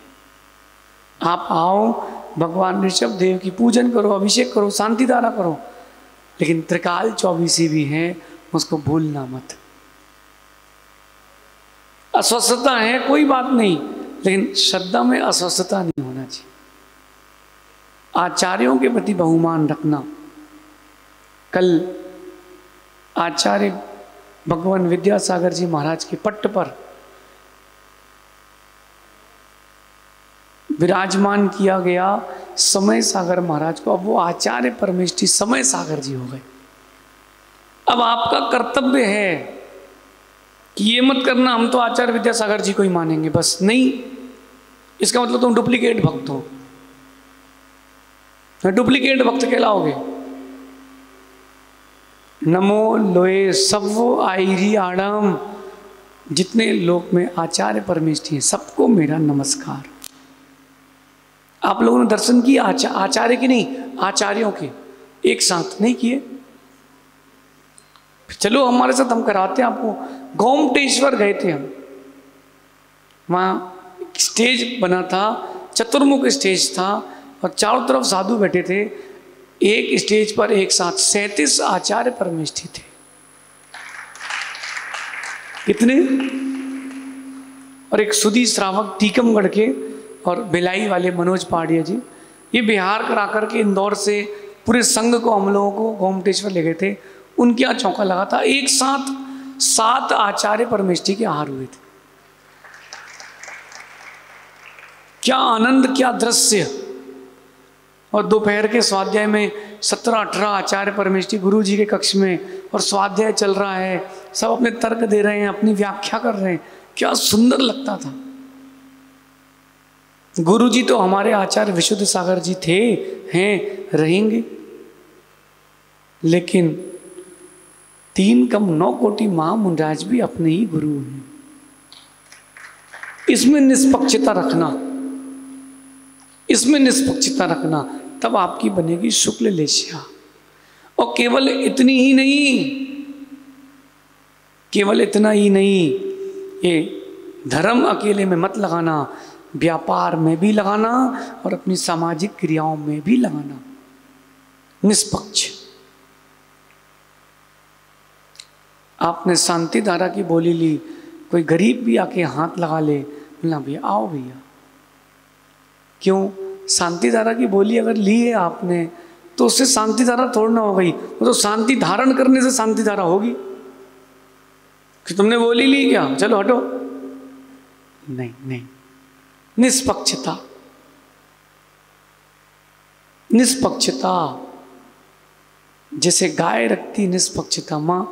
आप आओ, भगवान ऋषभ देव की पूजन करो, अभिषेक करो, शांति धारा करो, लेकिन त्रिकाल चौबीसी भी है, उसको भूलना मत। अस्वस्थता है कोई बात नहीं, लेकिन श्रद्धा में अस्वस्थता नहीं होना चाहिए। आचार्यों के प्रति बहुमान रखना। कल आचार्य भगवान विद्यासागर जी महाराज के पट्ट पर विराजमान किया गया समय सागर महाराज को, अब वो आचार्य परमेष्ठी समय सागर जी हो गए। अब आपका कर्तव्य है कि ये मत करना हम तो आचार्य विद्यासागर जी को ही मानेंगे बस, नहीं, इसका मतलब तुम डुप्लीकेट भक्त हो, डुप्लीकेट भक्त कहलाओगे। नमो लोए सब आईरी आड़म, जितने लोक में आचार्य परमेष्ठी हैं सबको मेरा नमस्कार। आप लोगों ने दर्शन किए आचार्य के नहीं, आचार्यों के एक साथ नहीं किए? चलो हमारे साथ, हम कराते हैं आपको। गोमटेश्वर गए थे हम, वहाँ स्टेज बना था, चतुर्मुख स्टेज था और चारों तरफ साधु बैठे थे। एक स्टेज पर एक साथ 37 आचार्य परमेष्ठी थे। कितने? और एक सुधी श्रावक टीकमगढ़ के और भिलाई वाले मनोज पहाड़िया जी, ये बिहार करा करके इंदौर से पूरे संघ को, हम लोगों को गोमटेश्वर ले गए थे। उनके यहाँ चौका लगा था, एक साथ 7 आचार्य परमेष्ठी के आहार हुए थे। क्या आनंद, क्या दृश्य। और दोपहर के स्वाध्याय में 17-18 आचार्य परमेष्ठी गुरु जी के कक्ष में, और स्वाध्याय चल रहा है, सब अपने तर्क दे रहे हैं, अपनी व्याख्या कर रहे हैं। क्या सुंदर लगता था। गुरु जी तो हमारे आचार्य विशुद्ध सागर जी थे, हैं, रहेंगे, लेकिन 3 कम 9 कोटि महामुनिराज भी अपने ही गुरु हैं। इसमें निष्पक्षता रखना, इसमें निष्पक्षता रखना, तब आपकी बनेगी शुक्ल लेशिया। और केवल इतनी ही नहीं, केवल इतना ही नहीं, ये धर्म अकेले में मत लगाना, व्यापार में भी लगाना और अपनी सामाजिक क्रियाओं में भी लगाना, निष्पक्ष। आपने शांति धारा की बोली ली, कोई गरीब भी आके हाथ लगा ले, बोलना भैया आओ भैया। क्यों? शांति धारा की बोली अगर ली है आपने, तो उससे शांति धारा थोड़ी ना हो गई, वो तो शांति धारण करने से शांति धारा होगी। कि तुमने बोली ली क्या, चलो हटो, नहीं नहीं। निष्पक्षता, निष्पक्षता, जैसे गाय रखती निष्पक्षता। माँ,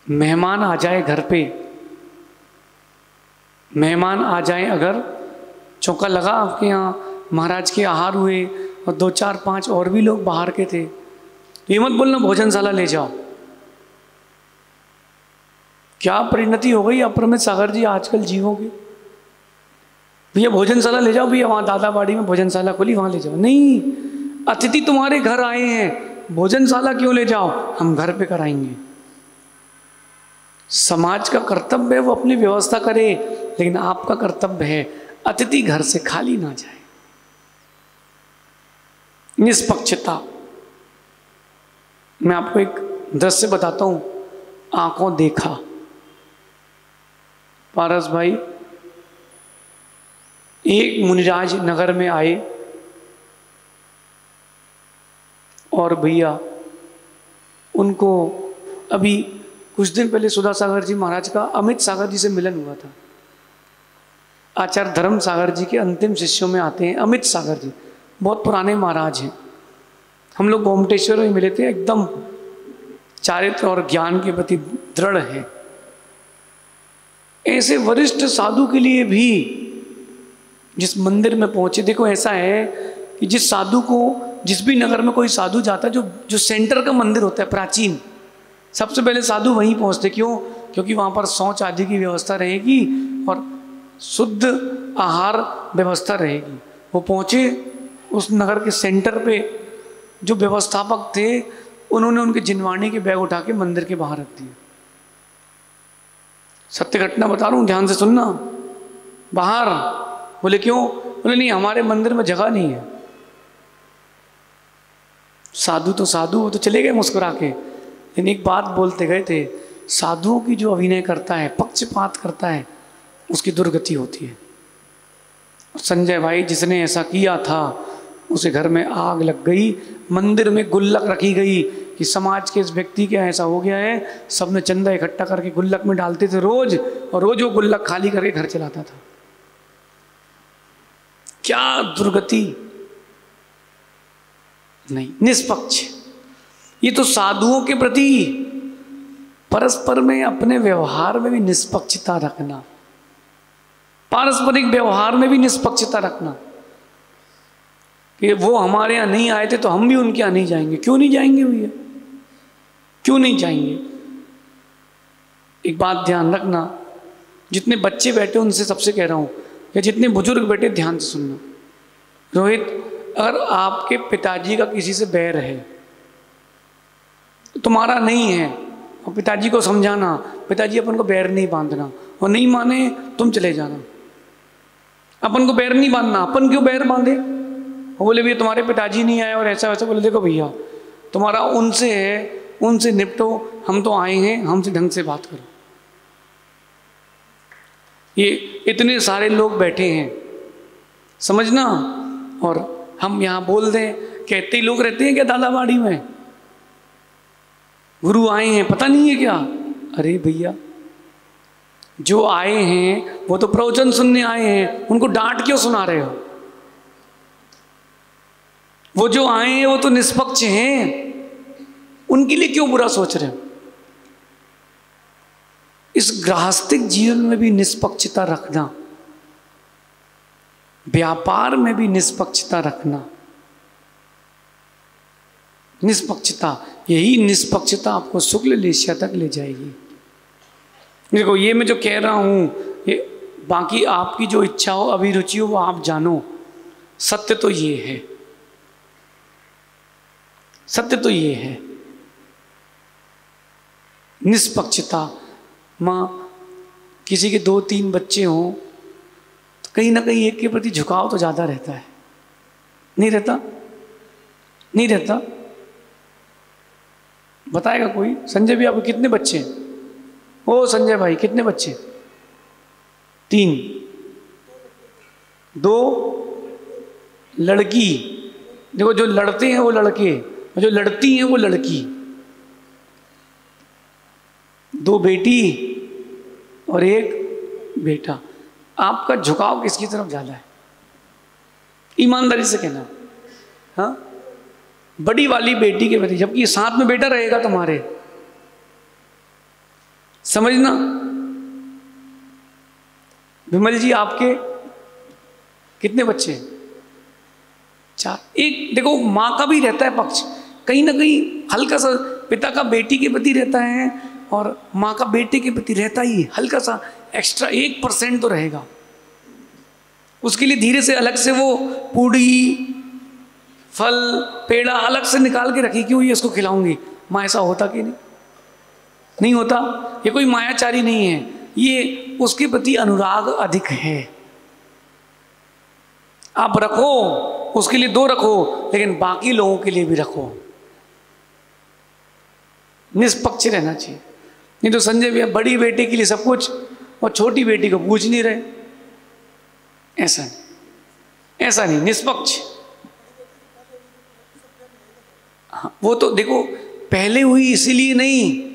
मेहमान आ जाए घर पे, मेहमान आ जाए, अगर चौका लगा आपके यहाँ, महाराज के आहार हुए और 2, 4, 5 और भी लोग बाहर के थे, तो ये मत बोलना भोजनशाला ले जाओ। क्या परिणति हो गई अपरमित सागर जी आजकल जीवों की। भैया भोजनशाला ले जाओ, भैया वहाँ दादाबाड़ी में भोजनशाला खुली, वहाँ ले जाओ। नहीं, अतिथि तुम्हारे घर आए हैं, भोजनशाला क्यों ले जाओ, हम घर पे कराएंगे। समाज का कर्तव्य है वो अपनी व्यवस्था करे, लेकिन आपका कर्तव्य है अतिथि घर से खाली ना जाए। निष्पक्षता। मैं आपको एक दृश्य बताता हूं, आंखों देखा। पारस भाई एक मुनिराज नगर में आए और भैया उनको अभी कुछ दिन पहले सुधा सागर जी महाराज का अमित सागर जी से मिलन हुआ था। आचार्य धर्म सागर जी के अंतिम शिष्यों में आते हैं अमित सागर जी, बहुत पुराने महाराज हैं। हम लोग गोमटेश्वर में मिले थे, एकदम चारित्र और ज्ञान के प्रति दृढ़ है। ऐसे वरिष्ठ साधु के लिए भी जिस मंदिर में पहुंचे, देखो ऐसा है कि जिस साधु को, जिस भी नगर में कोई साधु जाता है, जो सेंटर का मंदिर होता है प्राचीन, सबसे पहले साधु वहीं पहुंचते। क्यों? क्योंकि वहां पर शौच आदि की व्यवस्था रहेगी और शुद्ध आहार व्यवस्था रहेगी। वो पहुंचे उस नगर के सेंटर पे, जो व्यवस्थापक थे उन्होंने उनके जिनवाणी के बैग उठा के मंदिर के बाहर रख दिए। सत्य घटना बता रहा हूँ, ध्यान से सुनना। बाहर। बोले क्यों? बोले नहीं, हमारे मंदिर में जगह नहीं है। साधु तो साधु, वो तो चले गए मुस्कुरा के, लेकिन एक बात बोलते गए थे, साधुओं की जो अभिनय करता है, पक्षपात करता है, उसकी दुर्गति होती है। संजय भाई जिसने ऐसा किया था, उसे घर में आग लग गई, मंदिर में गुल्लक रखी गई कि समाज के इस व्यक्ति के ऐसा हो गया है। सबने चंदा इकट्ठा करके गुल्लक में डालते थे रोज, और रोज वो गुल्लक खाली करके घर चलाता था। क्या दुर्गति! नहीं, निष्पक्ष। ये तो साधुओं के प्रति परस्पर में, अपने व्यवहार में भी निष्पक्षता रखना, पारस्परिक व्यवहार में भी निष्पक्षता रखना कि वो हमारे यहाँ नहीं आए थे तो हम भी उनके यहाँ नहीं जाएंगे। क्यों नहीं जाएंगे भैया? क्यों नहीं जाएंगे? एक बात ध्यान रखना, जितने बच्चे बैठे उनसे सबसे कह रहा हूँ, या जितने बुजुर्ग बैठे ध्यान से सुनना। रोहित, अगर आपके पिताजी का किसी से बैर है, तुम्हारा नहीं है, और पिताजी को समझाना, पिताजी अपन को बैर नहीं बांधना, और नहीं माने तुम चले जाना। अपन को बैर नहीं बांधना, अपन क्यों बैर बांधे? वो बोले भैया तुम्हारे पिताजी नहीं आए और ऐसा वैसा। बोले देखो भैया, तुम्हारा उनसे है, उनसे निपटो, हम तो आए हैं, हमसे ढंग से बात करो। ये इतने सारे लोग बैठे हैं, समझना। और हम यहाँ बोल दें, कहते ही लोग रहते हैं क्या दादाबाड़ी में? गुरु आए हैं, पता नहीं है क्या? अरे भैया, जो आए हैं वो तो प्रवचन सुनने आए हैं, उनको डांट क्यों सुना रहे हो? वो जो आए हैं वो तो निष्पक्ष हैं, उनके लिए क्यों बुरा सोच रहे हो? इस गृहस्थिक जीवन में भी निष्पक्षता रखना, व्यापार में भी निष्पक्षता रखना। निष्पक्षता, यही निष्पक्षता आपको शुक्ल लेशिया तक ले जाएगी। देखो, ये मैं जो कह रहा हूं, ये बाकी आपकी जो इच्छा हो, अभिरुचि हो, वो आप जानो। सत्य तो ये है, सत्य तो ये है। निष्पक्षता। माँ, किसी के 2-3 बच्चे हों तो कहीं ना कहीं एक के प्रति झुकाव तो ज़्यादा रहता है, नहीं रहता? नहीं रहता? बताएगा कोई? संजय भी, आपको कितने बच्चे हैं? ओ संजय भाई, कितने बच्चे? 3। 2 लड़की। देखो, जो लड़ते हैं वो लड़के, और जो लड़ती हैं वो लड़की। 2 बेटी और 1 बेटा। आपका झुकाव किसकी तरफ ज़्यादा है? ईमानदारी से कहना। हाँ, बड़ी वाली बेटी के प्रति, जबकि साथ में बेटा रहेगा तुम्हारे। समझना। विमल जी, आपके कितने बच्चे? 4। एक देखो, माँ का भी रहता है पक्ष, कहीं ना कहीं हल्का सा पिता का बेटी के प्रति रहता है, और माँ का बेटे के प्रति रहता ही हल्का सा एक्स्ट्रा 1% तो रहेगा। उसके लिए धीरे से अलग से वो पूड़ी, फल, पेड़ा अलग से निकाल के रखी, क्यों? ये इसको खिलाऊंगी। माँ, ऐसा होता कि नहीं? नहीं होता? ये कोई मायाचारी नहीं है, ये उसके प्रति अनुराग अधिक है। आप रखो, उसके लिए 2 रखो, लेकिन बाकी लोगों के लिए भी रखो। निष्पक्ष रहना चाहिए। नहीं तो संजय भैया बड़ी बेटे के लिए सब कुछ, और छोटी बेटी को पूछ नहीं रहे। ऐसा नहीं, ऐसा नहीं, निष्पक्ष। हाँ, वो तो देखो पहले हुई इसीलिए नहीं,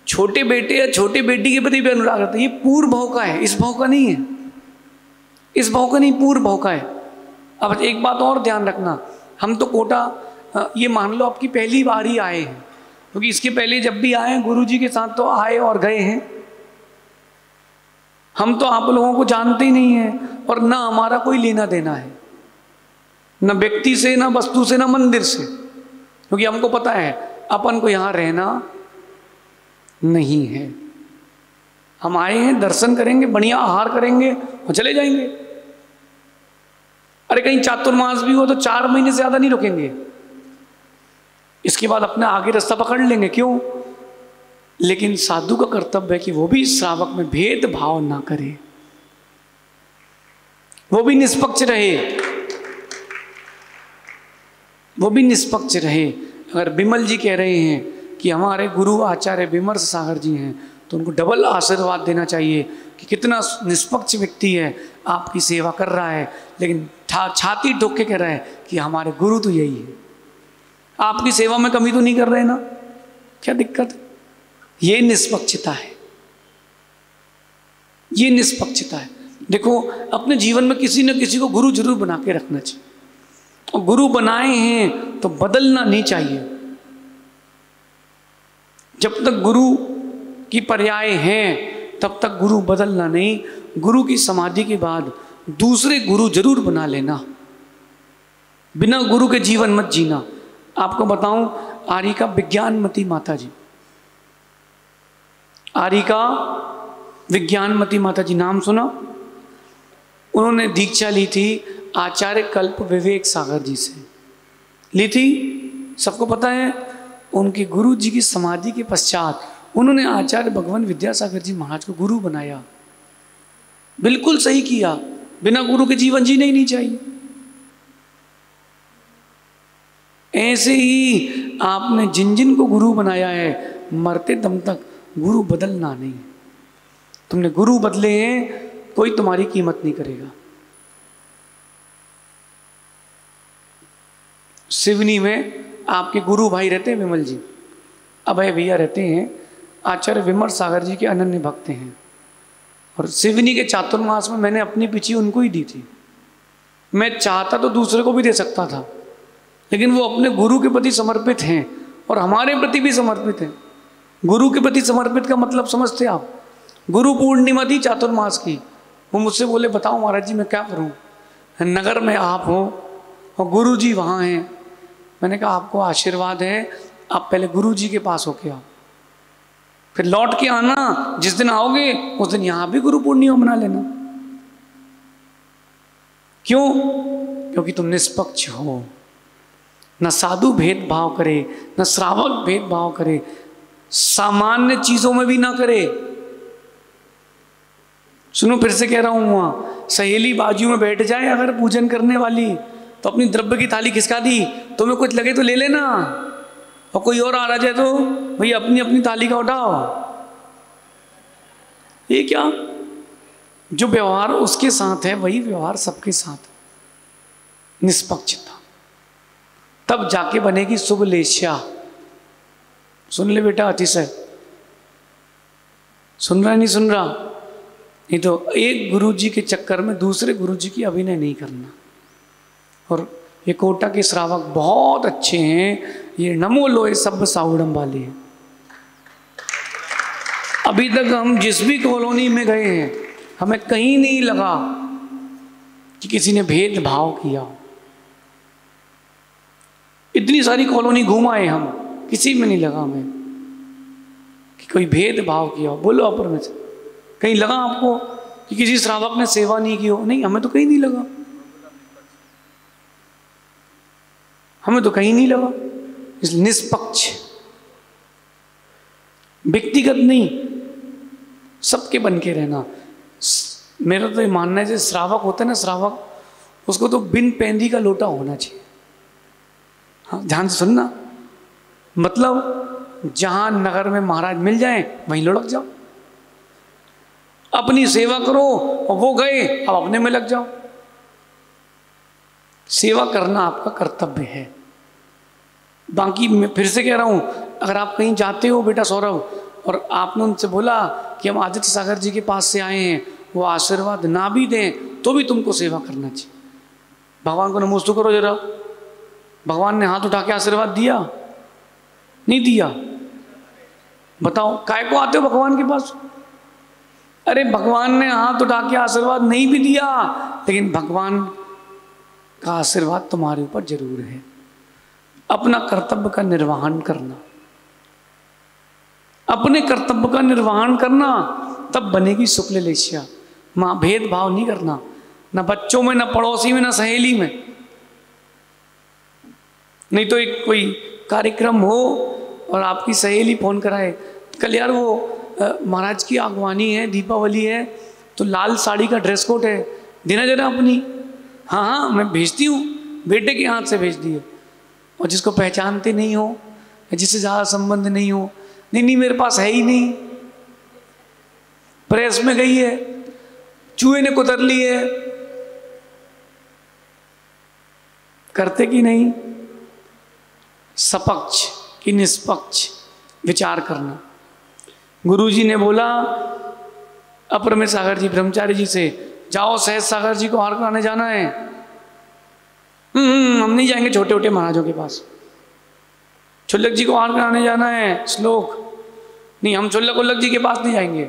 छोटे बेटे या छोटे बेटी के प्रति भी अनुराग रहता है। ये पूर्व भाव का है, इस भाव का नहीं है। इस भाव का नहीं, पूर्व भाव का है। अब एक बात और ध्यान रखना, हम तो कोटा, ये मान लो आपकी पहली बार ही आए हैं, क्योंकि इसके पहले जब भी आए गुरुजी के साथ तो आए और गए हैं। हम तो आप लोगों को जानते ही नहीं हैं, और ना हमारा कोई लेना देना है, न व्यक्ति से, ना वस्तु से, ना मंदिर से, क्योंकि हमको पता है अपन को यहाँ रहना नहीं है। हम आए हैं, दर्शन करेंगे, बढ़िया आहार करेंगे और चले जाएंगे। अरे कहीं चातुर्मास भी हो तो 4 महीने से ज़्यादा नहीं रुकेंगे। इसके बाद अपने आगे रास्ता पकड़ लेंगे, क्यों? लेकिन साधु का कर्तव्य है कि वो भी श्रावक में भेदभाव ना करे, वो भी निष्पक्ष रहे, वो भी निष्पक्ष रहे। अगर बिमल जी कह रहे हैं कि हमारे गुरु आचार्य विमर्श सागर जी हैं, तो उनको डबल आशीर्वाद देना चाहिए कि कितना निष्पक्ष व्यक्ति है, आपकी सेवा कर रहा है, लेकिन छाती ठोक के कह रहा है कि हमारे गुरु तो यही है। आपकी सेवा में कमी तो नहीं कर रहे ना, क्या दिक्कत है? ये निष्पक्षता है, ये निष्पक्षता है। देखो, अपने जीवन में किसी न किसी को गुरु जरूर बना के रखना चाहिए, और गुरु बनाए हैं तो बदलना नहीं चाहिए। जब तक गुरु की पर्याय हैं तब तक गुरु बदलना नहीं। गुरु की समाधि के बाद दूसरे गुरु जरूर बना लेना, बिना गुरु के जीवन मत जीना। आपको बताऊं, आरिका विज्ञानमती माता जी, आरिका विज्ञानमती माता जी, नाम सुना? उन्होंने दीक्षा ली थी आचार्य कल्प विवेक सागर जी से, ली थी, सबको पता है। उनके गुरु जी की समाधि के पश्चात उन्होंने आचार्य भगवान विद्यासागर जी महाराज को गुरु बनाया। बिल्कुल सही किया, बिना गुरु के जीवन जीना ही नहीं चाहिए। ऐसे ही आपने जिन जिन को गुरु बनाया है, मरते दम तक गुरु बदलना नहीं। तुमने गुरु बदले हैं, कोई तुम्हारी कीमत नहीं करेगा। सिवनी में आपके गुरु भाई रहते हैं विमल जी, अभय भैया रहते हैं, आचार्य विमर्श सागर जी के अनन्य भक्त हैं। और सिवनी के चातुर्मास में मैंने अपनी पिछी उनको ही दी थी। मैं चाहता तो दूसरे को भी दे सकता था, लेकिन वो अपने गुरु के प्रति समर्पित हैं और हमारे प्रति भी समर्पित हैं। गुरु के प्रति समर्पित का मतलब समझते आप? गुरु पूर्णिमा थी चातुर्मास की, वो मुझसे बोले बताओ महाराज जी मैं क्या करूं, नगर में आप हो और गुरु जी वहाँ हैं। मैंने कहा आपको आशीर्वाद है, आप पहले गुरु जी के पास होके आओ, फिर लौट के आना। जिस दिन आओगे उस दिन यहाँ भी गुरु पूर्णिमा मना लेना। क्यों? क्योंकि तुम निष्पक्ष हो, न साधु भेदभाव करे, न श्रावक भेदभाव करे, सामान्य चीजों में भी ना करे। सुनो, फिर से कह रहा हूं, वहां सहेली बाजू में बैठ जाए अगर पूजन करने वाली, तो अपनी द्रव्य की थाली खिसका दी, तुम्हें कुछ लगे तो ले लेना, और कोई और आ रहा जाए तो भैया अपनी अपनी थाली का उठाओ। ये क्या? जो व्यवहार उसके साथ है वही व्यवहार सबके साथ, निष्पक्षता, तब जाके बनेगी शुभ लेस्या। सुन ले बेटा, अतिशय सुन रहा नहीं सुन रहा? नहीं तो एक गुरु जी के चक्कर में दूसरे गुरु जी की अभिनय नहीं करना। और ये कोटा के श्रावक बहुत अच्छे हैं, ये नमो लोए सब साउडम वाले हैं। अभी तक हम जिस भी कॉलोनी में गए हैं, हमें कहीं नहीं लगा कि किसी ने भेदभाव किया। इतनी सारी कॉलोनी घुमाए हम, किसी में नहीं लगा हमें कि कोई भेदभाव किया। बोलो अपर में से कहीं लगा आपको कि किसी श्रावक ने सेवा नहीं की हो? नहीं, हमें तो कहीं नहीं लगा, हमें तो कहीं नहीं लगा। इसलिए निष्पक्ष, व्यक्तिगत नहीं, सबके बन के रहना। मेरा तो ये मानना है, जैसे श्रावक होता है ना, श्रावक उसको तो बिन पैंदी का लोटा होना चाहिए। हाँ, ध्यान से सुनना, मतलब जहां नगर में महाराज मिल जाए वहीं लुढ़क जाओ, अपनी सेवा करो, और वो गए अब अपने में लग जाओ। सेवा करना आपका कर्तव्य है। बाकी मैं फिर से कह रहा हूं, अगर आप कहीं जाते हो बेटा सौरभ, और आपने उनसे बोला कि हम आदित्य सागर जी के पास से आए हैं, वो आशीर्वाद ना भी दें तो भी तुमको सेवा करना चाहिए। भगवान को नमोस्तु करो जरा। भगवान ने हाथ उठा के आशीर्वाद दिया? नहीं दिया। बताओ काय को आते हो भगवान के पास? अरे भगवान ने हाथ उठा के आशीर्वाद नहीं भी दिया, लेकिन भगवान का आशीर्वाद तुम्हारे ऊपर जरूर है। अपना कर्तव्य का निर्वहन करना, अपने कर्तव्य का निर्वहन करना, तब बनेगी शुक्ल लेस्या। मां भेदभाव नहीं करना, ना बच्चों में, ना पड़ोसी में, ना सहेली में। नहीं तो एक कोई कार्यक्रम हो और आपकी सहेली फ़ोन कराए, कल यार वो महाराज की आगवानी है, दीपावली है, तो लाल साड़ी का ड्रेस कोड है, देना जरा अपनी। हाँ हाँ मैं भेजती हूँ, बेटे के हाथ से भेज दिए। और जिसको पहचानते नहीं हो, जिससे ज़्यादा संबंध नहीं हो, नहीं नहीं मेरे पास है ही नहीं, प्रेस में गई है, चूहे ने कुतर ली है, करते कि नहीं? सपक्ष कि निष्पक्ष विचार करना। गुरुजी ने बोला अपरमेश सागर जी ब्रह्मचारी जी से, जाओ सहज सागर जी को हार कराने जाना है। हम नहीं जाएंगे छोटे छोटे महाराजों के पास। छुल्लक जी को हार कराने जाना है, श्लोक नहीं, हम छुल्लक उल्लक जी के पास नहीं जाएंगे।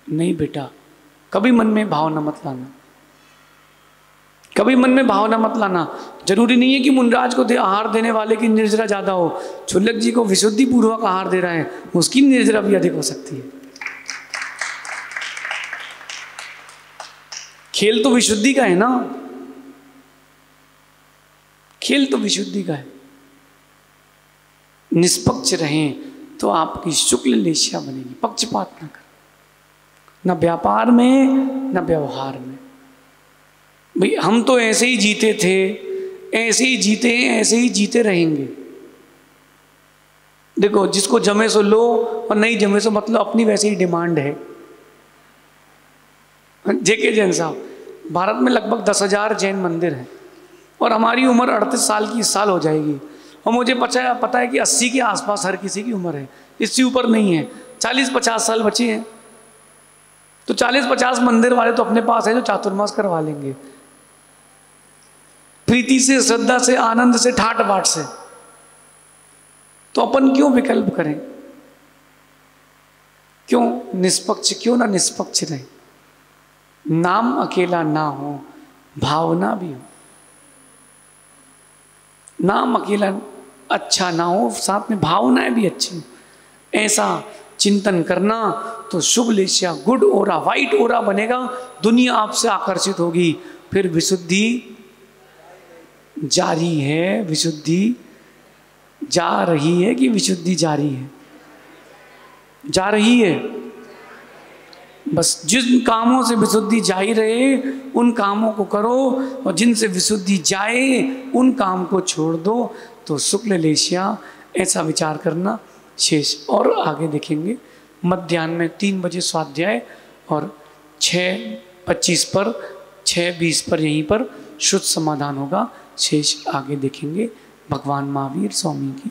नहीं बेटा, कभी मन में भावना मत लाना, कभी मन में भावना मत लाना। जरूरी नहीं है कि मुनराज को आहार देने वाले की निर्जरा ज्यादा हो, छुल्लक जी को विशुद्धि पूर्वक आहार दे रहा है, उसकी निर्जरा भी अधिक हो सकती है। खेल तो विशुद्धि का है ना, खेल तो विशुद्धि का है। निष्पक्ष रहें तो आपकी शुक्ल लेशिया बनेगी। पक्षपात ना करें, न व्यापार में न व्यवहार में। भाई हम तो ऐसे ही जीते थे, ऐसे ही जीते हैं, ऐसे ही जीते रहेंगे। देखो जिसको जमे सो लो और नहीं जमे सो मतलब अपनी वैसे ही डिमांड है। जेके जैन साहब, भारत में लगभग 10,000 जैन मंदिर हैं और हमारी उम्र 38 साल की इस साल हो जाएगी, और मुझे पता है कि 80 के आसपास हर किसी की उम्र है, इससे ऊपर नहीं है। 40-50 साल बचे हैं, तो 40-50 मंदिर वाले तो अपने पास है जो चातुर्मास करवा लेंगे, प्रीति से, श्रद्धा से, आनंद से, ठाट बाट से। तो अपन क्यों विकल्प करें? क्यों निष्पक्ष, क्यों ना निष्पक्ष रहे? नाम अकेला ना हो, भावना भी हो। नाम अकेला अच्छा ना हो, साथ में भावनाएं भी अच्छी हो, ऐसा चिंतन करना तो शुभ लेशिया, गुड ओरा, वाइट ओरा बनेगा। दुनिया आपसे आकर्षित होगी। फिर विशुद्धि जारी है, विशुद्धि जा रही है कि विशुद्धि जारी है? जा रही है। बस जिन कामों से विशुद्धि जा ही रहे उन कामों को करो, और जिनसे विशुद्धि जाए उन काम को छोड़ दो। तो शुक्ल लेशिया, ऐसा विचार करना शेष। और आगे देखेंगे मध्याह्न में 3 बजे स्वाध्याय और 6:25 पर 6:20 पर यहीं पर शुद्ध समाधान होगा। शेष आगे देखेंगे। भगवान महावीर स्वामी की